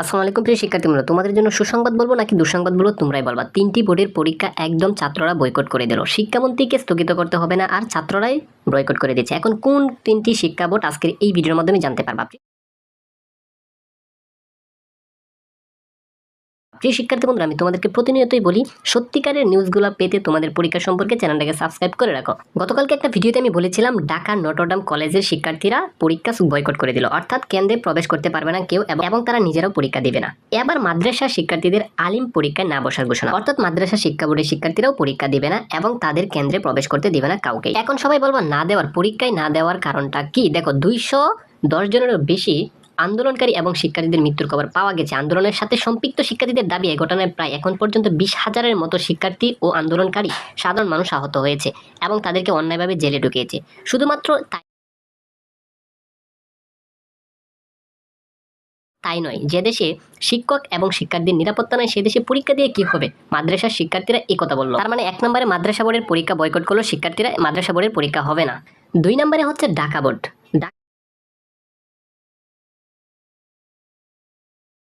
আসসালামু আলাইকুম প্রিয় শিক্ষার্থীবৃন্দ, তোমাদের জন্য সুসংবাদ বলবো নাকি দুঃসংবাদ বলবো তোমরাই বলবা। 3টি বোর্ডের পরীক্ষা একদম ছাত্ররা বয়কট করে দিল। শিক্ষামন্ত্রীকে স্থগিত করতে হবে না, আর ছাত্ররাই বয়কট করে দিচ্ছে। এখন কোন 3টি শিক্ষা বোর্ড আজকের এই ভিডিওর মাধ্যমে জানতে পারবা। প্রিয় শিক্ষার্থী বন্ধুরা, আমি তোমাদেরকে প্রতিনিয়তই বলি সত্যিকারের নিউজগুলো পেতে তোমাদের পরীক্ষা সম্পর্কে চ্যানেলটাকে সাবস্ক্রাইব করে রাখো। গতকালকে একটা ভিডিওতে আমি বলেছিলাম ঢাকা নটরডাম কলেজের শিক্ষার্থীরা পরীক্ষা বয়কট করে দিল, অর্থাৎ কেন্দ্রে প্রবেশ করতে পারবে না কেউ এবং তারা নিজেরাও পরীক্ষা দিবে না। এবার মাদ্রাসা শিক্ষার্থীদের আলিম পরীক্ষায় না বসার ঘোষণা, অর্থাৎ মাদ্রাসা শিক্ষা বোর্ডের শিক্ষার্থীরাও পরীক্ষা দিবে না এবং তাদের কেন্দ্রে প্রবেশ করতে দিবে না কাউকে। এখন সবাই বলবো না দেওয়ার, পরীক্ষায় না দেওয়ার কারণটা কি? দেখো, 210 জনেরও বেশি আন্দোলনকারী এবং শিক্ষার্থীদের মৃত্যুর খবর পাওয়া গেছে। আন্দোলনের সাথে সম্পৃক্ত শিক্ষার্থীদের দাবি, এই ঘটনায় প্রায় এখন পর্যন্ত 20,000-এর মতো শিক্ষার্থী ও আন্দোলনকারী সাধারণ মানুষ আহত হয়েছে এবং তাদেরকে অন্যায়ভাবে জেলে ঢুকিয়েছে। শুধুমাত্র তাই নয়, যে দেশে শিক্ষক এবং শিক্ষার্থীর নিরাপত্তা নয় সে দেশে পরীক্ষা দিয়ে কি হবে? মাদ্রাসার শিক্ষার্থীরা এই কথা বললো। তার মানে 1 নম্বরে মাদ্রাসা বোর্ডের পরীক্ষা বয়কট করলো শিক্ষার্থীরা, মাদ্রাসা বোর্ডের পরীক্ষা হবে না। 2 নম্বরে হচ্ছে ঢাকা বোর্ড।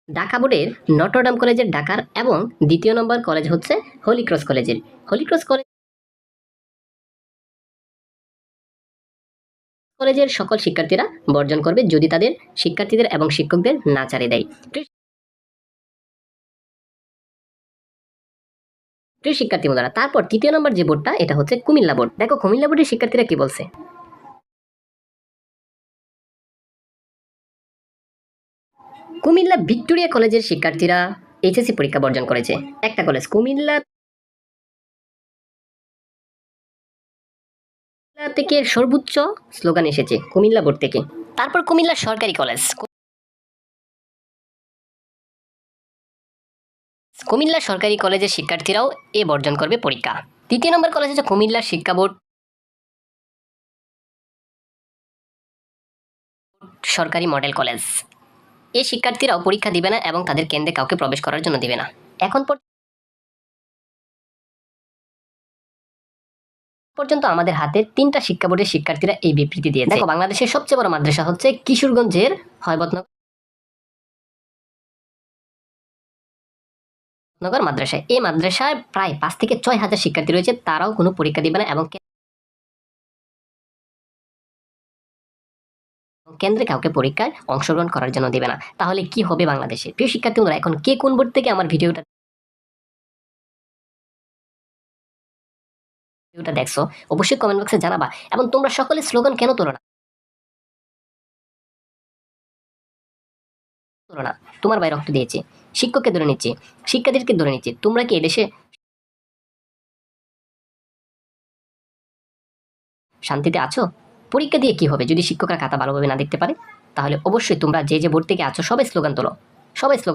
ঢাকা বোর্ডের নটরডাম কলেজের ঢাকার এবং 2য় নম্বর কলেজ হচ্ছে হলিক্রস কলেজের। হলিক্রস কলেজের সকল শিক্ষার্থীরা বর্জন করবে যদি তাদের শিক্ষার্থীদের এবং শিক্ষকদের না ছাড়ে দেয়। প্রিয় শিক্ষার্থী বন্ধুরা, তারপর 3য় নম্বর যে বোর্ডটা, এটা হচ্ছে কুমিল্লা বোর্ড। দেখো কুমিল্লা বোর্ডের শিক্ষার্থীরা কি বলছে। কুমিল্লা ভিক্টোরিয়া কলেজের শিক্ষার্থীরা এইচএসসি পরীক্ষা বর্জন করেছে। একটা কলেজ কুমিল্লা থেকে সর্বোচ্চ স্লোগান এসেছে কুমিল্লা বোর্ড থেকে। তারপর কুমিল্লা সরকারি কলেজ, কুমিল্লা সরকারি কলেজের শিক্ষার্থীরাও বর্জন করবে পরীক্ষা। 3য় নম্বর কলেজ হচ্ছে কুমিল্লা শিক্ষা বোর্ড সরকারি মডেল কলেজ। এই শিক্ষার্থীরাও পরীক্ষা দিবে না এবং তাদের কেন্দ্রে কাউকে প্রবেশ করার জন্য দিবে না। এখন পর্যন্ত আমাদের হাতে 3টা শিক্ষা বোর্ডের শিক্ষার্থীরা এই বিবৃতি দিয়েছে। দেখো, বাংলাদেশের সবচেয়ে বড় মাদ্রাসা হচ্ছে কিশোরগঞ্জের নগর মাদ্রাসায়। এই মাদ্রাসায় প্রায় 5 থেকে 6,000 শিক্ষার্থী রয়েছে, তারাও কোনো পরীক্ষা দিবে না এবং কেন্দ্রে কাউকে পরীক্ষায় অংশগ্রহণ করার জন্য দিবে না। তাহলে কি হবে বাংলাদেশে? প্রিয় শিক্ষার্থী বন্ধুরা, এখন কে কোন বোর্ড থেকে আমার ভিডিওটা দেখছো অবশ্যই কমেন্ট বক্সে জানাবা। এবং তোমরা সকলে স্লোগান কেন তোলো না? তোমার ভাই রক্ত দিয়েছে, শিক্ষককে ধরে নিচ্ছে, শিক্ষার্থীদেরকে ধরে নিচ্ছে, তোমরা কি এদেশে শান্তিতে আছো? পরীক্ষা দিয়ে কি হবে যদি শিক্ষকরা খাতা ভালোভাবে না দেখতে পারে? তাহলে অবশ্যই তোমরা যে বোর্ড থেকে আছো সবাই স্লোগান তোলো, সবাই স্লোগান